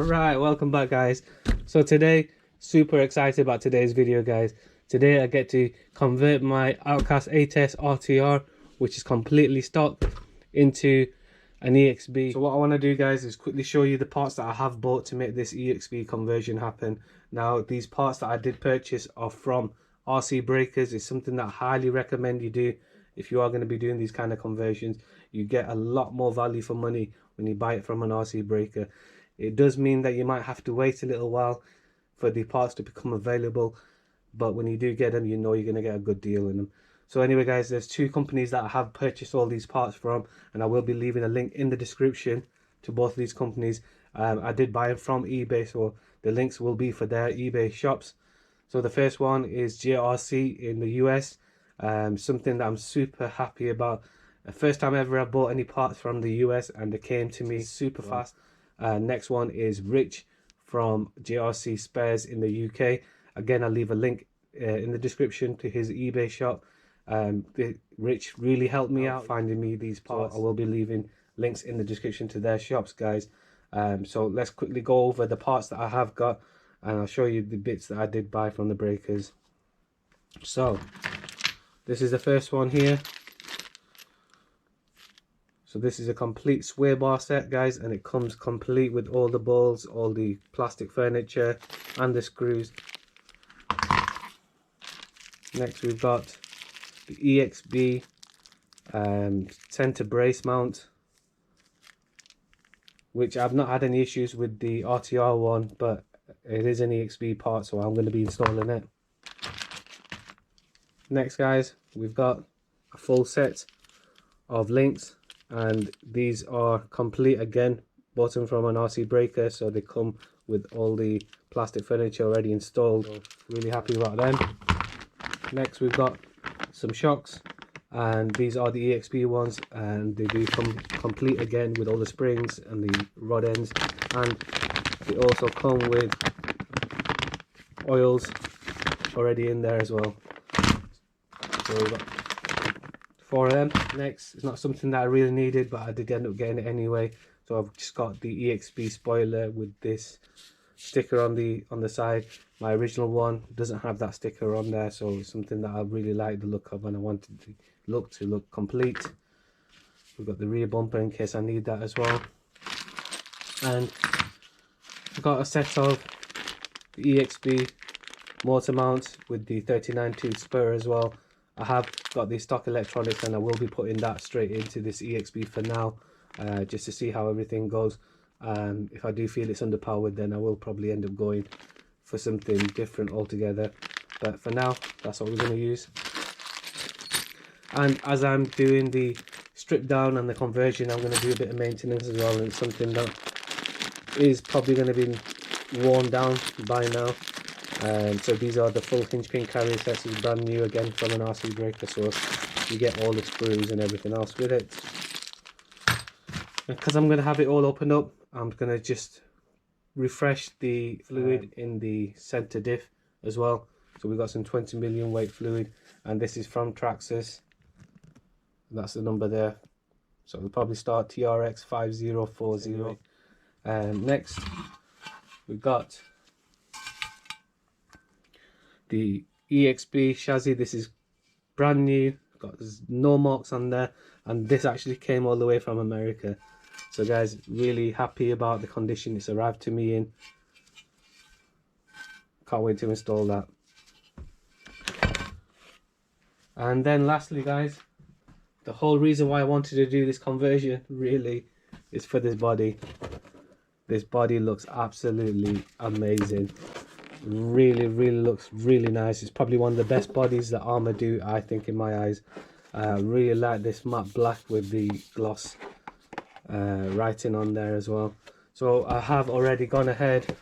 Alright, welcome back guys. So today, super excited about today's video guys. Today I get to convert my Outcast A-Test RTR, which is completely stock, into an EXB. So what I want to do guys is quickly show you the parts that I have bought to make this EXB conversion happen. Now these parts that I did purchase are from RC breakers. It's something that I highly recommend you do if you are going to be doing these kind of conversions. You get a lot more value for money when you buy it from an RC breaker. It does mean that you might have to wait a little while for the parts to become available, but when you do get them, you know you're going to get a good deal in them. So anyway guys, there's two companies that I have purchased all these parts from, and I will be leaving a link in the description to both of these companies. I did buy them from eBay, so the links will be for their eBay shops. So the first one is JRC in the US, something that I'm super happy about. The first time ever I bought any parts from the US, and they came to me super fast. Next one is Rich from JRC-SPARES in the UK. Again, I'll leave a link in the description to his eBay shop. Rich really helped me out finding me these parts. So I will be leaving links in the description to their shops guys. So let's quickly go over the parts that I have got, and I'll show you the bits that I did buy from the breakers. So this is the first one here. So this is a complete sway bar set guys, and it comes complete with all the balls, all the plastic furniture and the screws. Next we've got the EXB center brace mount, which I've not had any issues with the RTR one, but it is an EXB part, so I'm going to be installing it. Next guys, we've got a full set of links, and these are complete again, bought them from an RC breaker, so they come with all the plastic furniture already installed. So really happy about them. Next we've got some shocks, and these are the EXB ones, and they do come complete again with all the springs and the rod ends, and they also come with oils already in there as well. So we've got 4 of them. Next, it's not something that I really needed, but I did end up getting it anyway. So I've just got the EXB spoiler with this sticker on the side. My original one doesn't have that sticker on there, so it's something that I really like the look of, and I wanted the look to look complete. We've got the rear bumper in case I need that as well, and I've got a set of the EXB motor mounts with the 39 tooth spur as well. I have got the stock electronics, and I will be putting that straight into this EXB for now, just to see how everything goes. If I do feel it's underpowered, then I will probably end up going for something different altogether, but for now that's what we're going to use. And as I'm doing the strip down and the conversion, I'm going to do a bit of maintenance as well, and it's something that is probably going to be worn down by now. So these are the full hinge pin carrier sets. It's brand new again from an RC breaker, so you get all the screws and everything else with it. Because I'm going to have it all opened up, I'm going to just refresh the fluid in the center diff as well. So we've got some 20 million weight fluid, and this is from Traxxas. That's the number there, so we'll probably start TRX5040. Next we've got the EXB chassis. This is brand new, there's no marks on there, and this actually came all the way from America. So guys, really happy about the condition it's arrived to me in. Can't wait to install that. And then lastly guys, the whole reason why I wanted to do this conversion really is for this body. This body looks absolutely amazing. Really looks really nice. It's probably one of the best bodies that Arrma do, I think, in my eyes. Really like this matte black with the gloss writing on there as well. So I have already gone ahead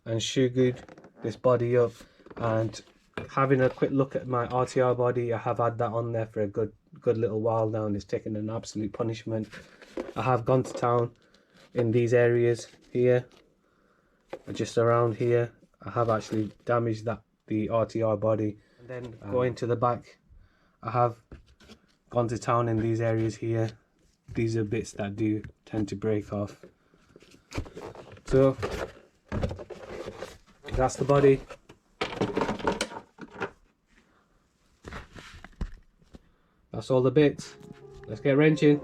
and shoegood this body up, and having a quick look at my RTR body, I have had that on there for a good little while now, and it's taken an absolute punishment. I have gone to town in these areas here, just around here. I have actually damaged the RTR body, and then going to the back, I have gone to town in these areas here. These are bits that do tend to break off. So that's the body. That's all the bits. Let's get wrenching.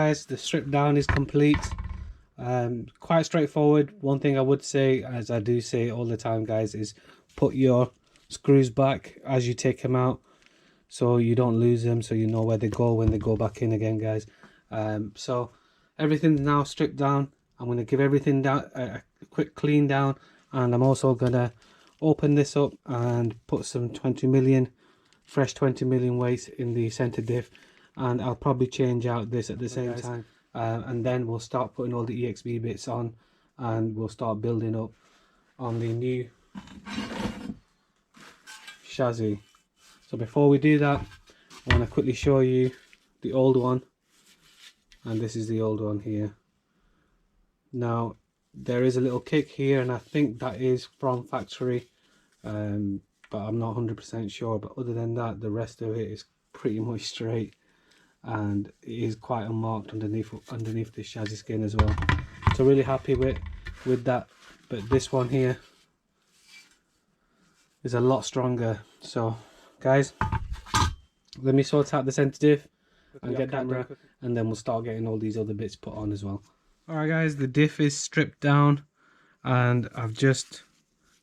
guys, the strip down is complete. Quite straightforward. One thing I would say, as I do say all the time guys, is put your screws back as you take them out, so you don't lose them, so you know where they go when they go back in again, guys. So everything's now stripped down. I'm going to give everything down a quick clean down, and I'm also going to open this up and put some 20 million fresh 20 million weight in the center diff, and I'll probably change out this at the same time, and then we'll start putting all the EXB bits on, and we'll start building up on the new chassis. So before we do that, I want to quickly show you the old one, and this is the old one here. Now there is a little kick here, and I think that is from factory, but I'm not 100% sure. But other than that, the rest of it is pretty much straight, and it is quite unmarked underneath the chassis skin as well. So really happy with that. But this one here is a lot stronger. So guys, let me sort out the center diff and get that camera, and then we'll start getting all these other bits put on as well. Alright guys, the diff is stripped down, and I've just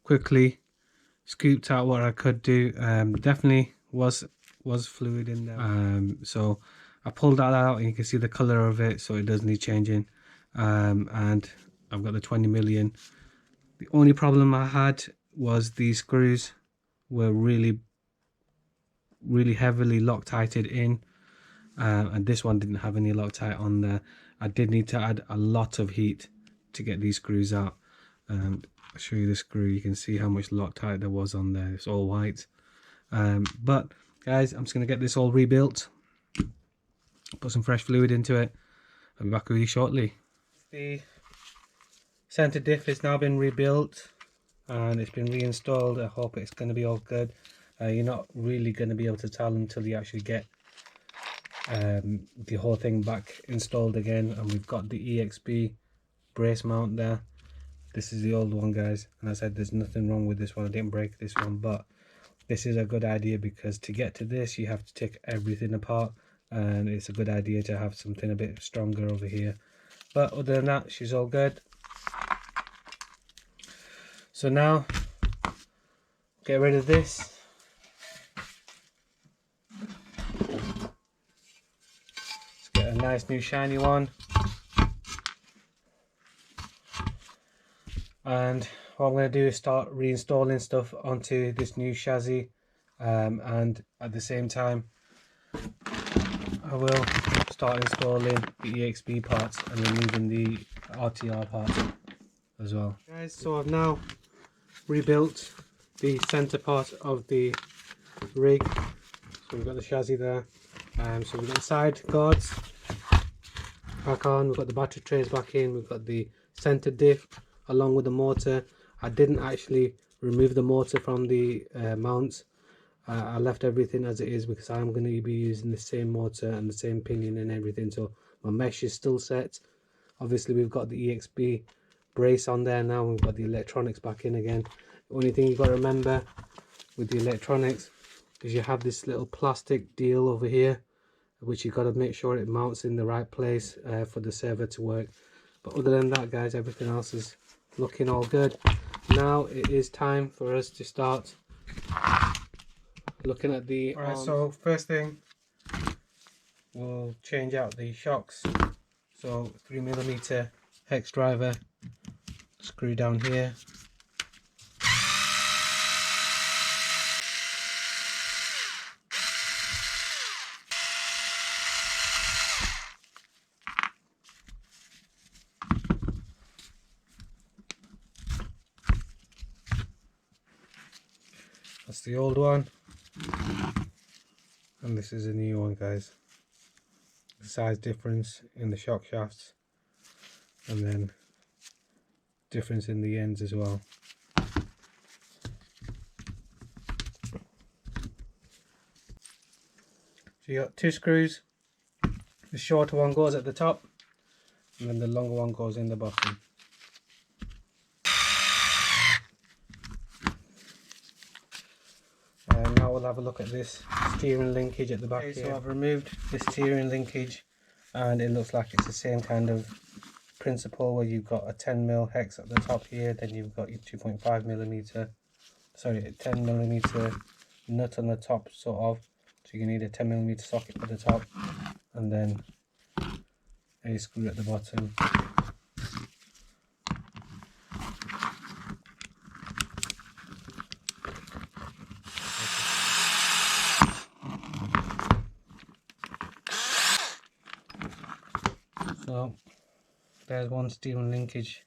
quickly scooped out what I could do. Definitely was fluid in there, so I pulled that out, and you can see the color of it, so it does need changing. And I've got the 20 million. The only problem I had was these screws were really heavily Loctited in, and this one didn't have any Loctite on there. I did need to add a lot of heat to get these screws out. I'll show you the screw. You can see how much Loctite there was on there. It's all white. But guys, I'm just going to get this all rebuilt, put some fresh fluid into it. I'll be back with you shortly. The center diff has now been rebuilt, and it's been reinstalled. I hope it's going to be all good. You're not really going to be able to tell until you actually get the whole thing back installed again. And we've got the EXB brace mount there. This is the old one, guys, and I said there's nothing wrong with this one. I didn't break this one, but this is a good idea, because to get to this you have to take everything apart, and it's a good idea to have something a bit stronger over here. But other than that, she's all good. So now get rid of this. Let's get a nice new shiny one. And what I'm going to do is start reinstalling stuff onto this new chassis, and at the same time I will start installing the EXB parts and removing the RTR parts as well. Guys, so I've now rebuilt the center part of the rig. So we've got the chassis there, so we've got the side guards back on, we've got the battery trays back in, we've got the center diff along with the motor. I didn't actually remove the motor from the mounts. I left everything as it is, because I'm going to be using the same motor and the same pinion and everything, so my mesh is still set. Obviously we've got the EXB brace on there now, we've got the electronics back in again. The only thing you've got to remember with the electronics is you have this little plastic deal over here, which you've got to make sure it mounts in the right place for the servo to work. But other than that, guys, everything else is looking all good. Now it is time for us to start looking at the arms. So first thing, we'll change out the shocks. So 3mm hex driver, screw down here. That's the old one, and this is a new one, guys. The size difference in the shock shafts, and then difference in the ends as well. So you got two screws. The shorter one goes at the top, and then the longer one goes in the bottom. Now we'll have a look at this steering linkage at the back here. So I've removed the steering linkage and it looks like it's the same kind of principle where you've got a 10mm hex at the top here, then you've got your 2.5mm, sorry, a 10mm nut on the top, sort of. So you need a 10mm socket at the top, and then a screw at the bottom. So there's one steering linkage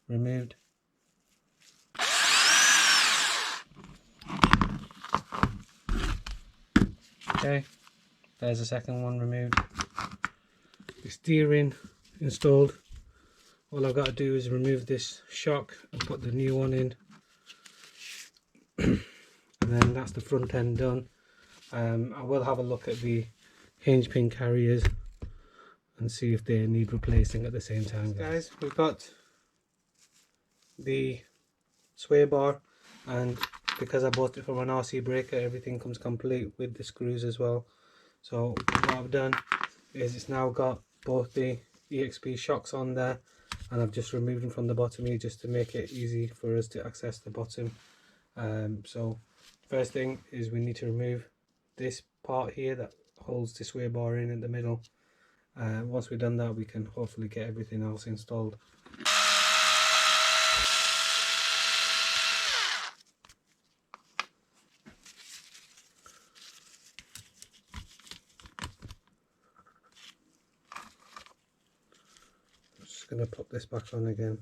removed. Okay, there's the second one removed. The steering installed. All I've got to do is remove this shock and put the new one in. And then that's the front end done. I will have a look at the hinge pin carriers and see if they need replacing at the same time. Guys, we've got the sway bar, and because I bought it from an RC breaker, everything comes complete with the screws as well. So what I've done is it's now got both the EXB shocks on there, and I've just removed them from the bottom here just to make it easy for us to access the bottom. So first thing is we need to remove this part here that holds the sway bar in at the middle. Once we've done that, we can hopefully get everything else installed. I'm just going to put this back on again.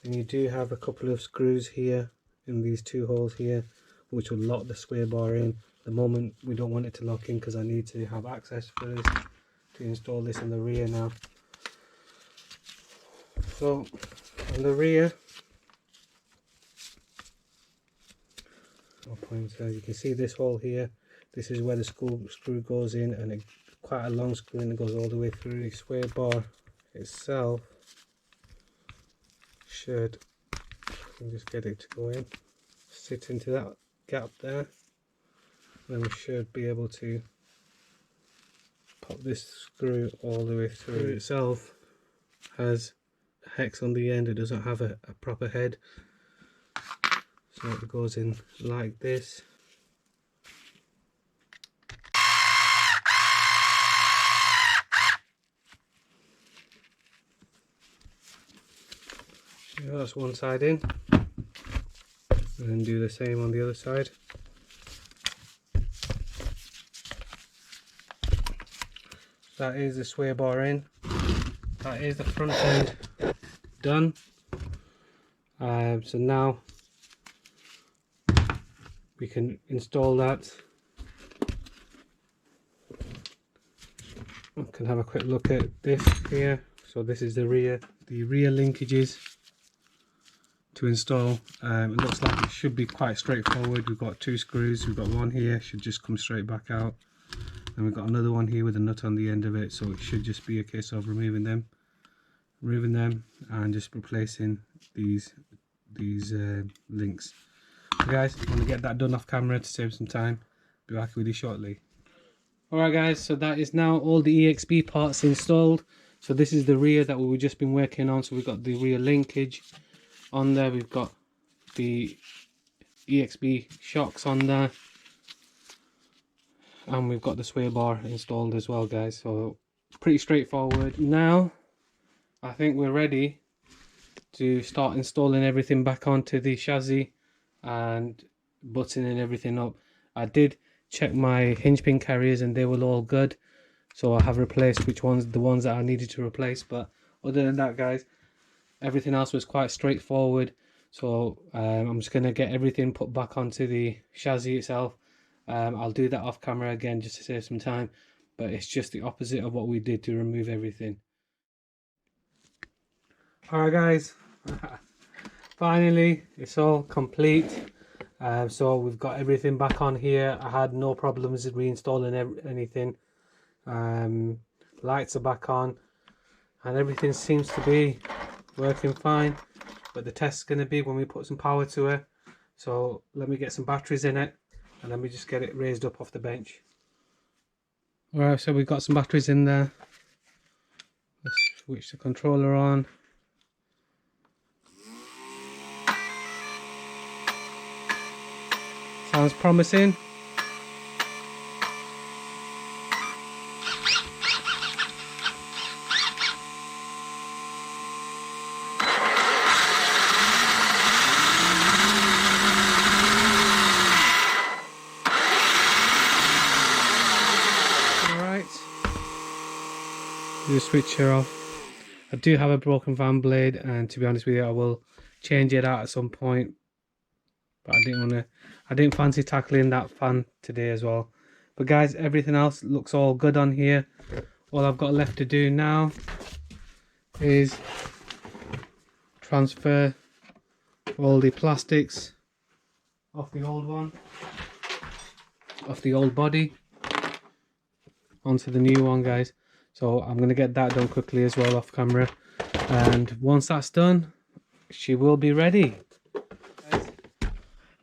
And you do have a couple of screws here in these two holes here, which will lock the sway bar in. At the moment we don't want it to lock in because I need to have access for this to install this in the rear now. So on the rear, I'll point out, you can see this hole here. This is where the screw goes in, and it's quite a long screw and it goes all the way through. The sway bar itself should, just get it to go in, sit into that gap there, then we should be able to pop this screw all the way through. It itself has a hex on the end, it doesn't have a proper head, so it goes in like this. That's one side in, and then do the same on the other side. That is the sway bar in. That is the front end done. So now we can install that. I can have a quick look at this here. So this is the rear linkages to install. It looks like it should be quite straightforward. We've got two screws, we've got one here, should just come straight back out, and we've got another one here with a nut on the end of it, so it should just be a case of removing them and just replacing these links. So guys, I'm going to get that done off camera to save some time. Be back with you shortly. Alright guys, so that is now all the EXB parts installed. So this is the rear that we've just been working on. So we've got the rear linkage on there, we've got the EXB shocks on there, and we've got the sway bar installed as well, guys. So pretty straightforward. Now I think we're ready to start installing everything back onto the chassis and buttoning everything up. I did check my hinge pin carriers and they were all good, so I have replaced the ones that I needed to replace. But other than that, guys, everything else was quite straightforward. So I'm just going to get everything put back onto the chassis itself. I'll do that off camera again just to save some time, but it's just the opposite of what we did to remove everything. Alright guys, finally it's all complete. So we've got everything back on here. I had no problems reinstalling anything. Lights are back on and everything seems to be working fine, but the test's going to be when we put some power to it. So let me get some batteries in it and let me just get it raised up off the bench. Alright, so we've got some batteries in there. Let's switch the controller on. Sounds promising. The switcher off. I do have a broken fan blade, and to be honest with you, I will change it out at some point, but I didn't fancy tackling that fan today as well. But guys, everything else looks all good on here. All I've got left to do now is transfer all the plastics off the old one, off the old body, onto the new one, guys. So I'm going to get that done quickly as well off camera, and once that's done, she will be ready.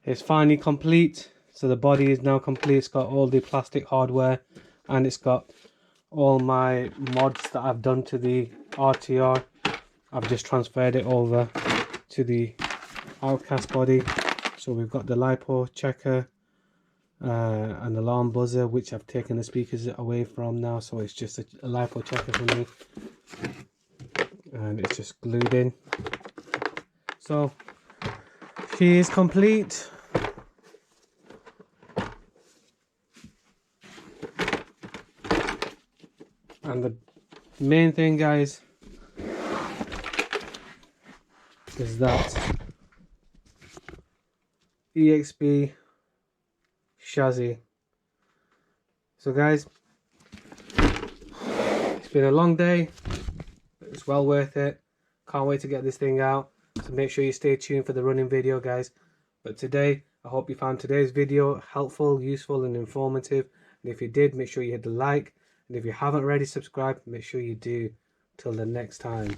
It's finally complete. So the body is now complete. It's got all the plastic hardware, and it's got all my mods that I've done to the RTR. I've just transferred it over to the Outcast body. So we've got the LiPo checker, an alarm buzzer, which I've taken the speakers away from now, so it's just a LiPo checker for me, and it's just glued in. So she is complete. And the main thing, guys, is that EXB chassis. So guys, it's been a long day, but it's well worth it. Can't wait to get this thing out, so make sure you stay tuned for the running video, guys. But today, I hope you found today's video helpful, useful and informative, and if you did, make sure you hit the like, and if you haven't already subscribed, make sure you do. Till the next time.